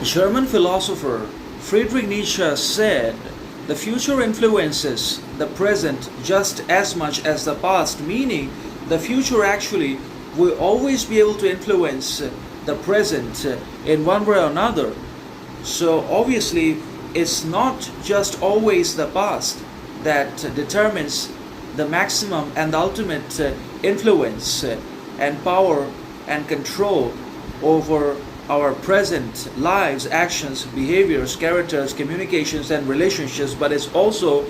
German philosopher Friedrich Nietzsche said, "The future influences the present just as much as the past," meaning the future actually will always be able to influence the present in one way or another. So obviously, it's not just always the past that determines the maximum and the ultimate influence and power and control over our present lives, actions, behaviors, characters, communications, and relationships, but it's also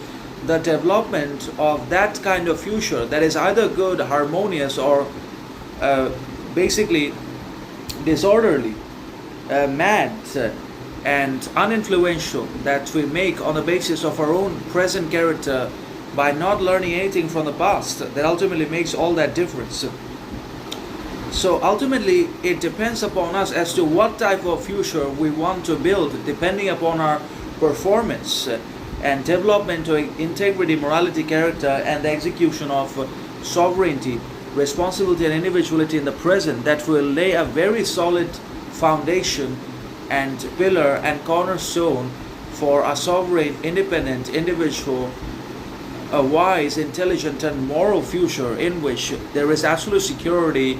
the development of that kind of future that is either good, harmonious, or basically disorderly, mad, and uninfluential, that we make on the basis of our own present character by not learning anything from the past, that ultimately makes all that difference. So ultimately, it depends upon us as to what type of future we want to build, depending upon our performance and development of integrity, morality, character, and the execution of sovereignty, responsibility, and individuality in the present, that will lay a very solid foundation and pillar and cornerstone for a sovereign, independent, individual, a wise, intelligent, and moral future in which there is absolute security,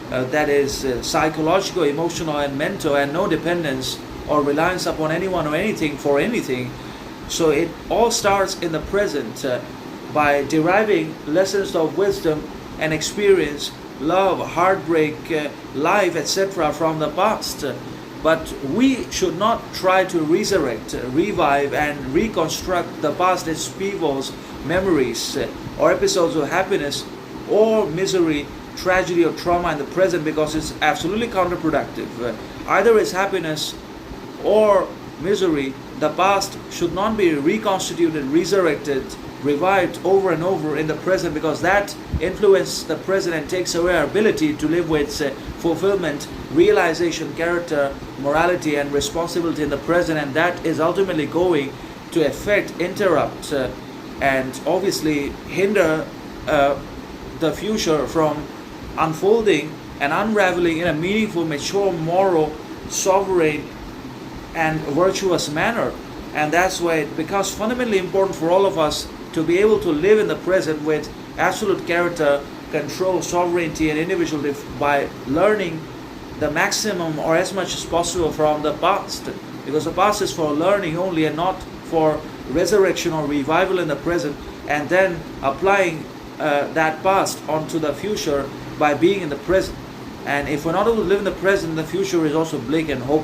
that is psychological, emotional, and mental, and no dependence or reliance upon anyone or anything for anything. So it all starts in the present by deriving lessons of wisdom and experience, love, heartbreak, life, etc. from the past. But we should not try to resurrect, revive, and reconstruct the past, its upheavals, memories, or episodes of happiness or misery, tragedy, or trauma in the present, because it's absolutely counterproductive. Either it's happiness or misery. The past should not be reconstituted, resurrected, revived over and over in the present, because that influences the present and takes away our ability to live with fulfillment, realization, character, morality, and responsibility in the present, and that is ultimately going to affect, interrupt, and obviously hinder the future from unfolding and unraveling in a meaningful, mature, moral, sovereign, and virtuous manner. And that's why it becomes fundamentally important for all of us to be able to live in the present with absolute character, control, sovereignty, and individuality by learning the maximum or as much as possible from the past. Because the past is for learning only and not for resurrection or revival in the present, and then applying that past onto the future by being in the present. And if we're not able to live in the present, the future is also bleak and hopeless.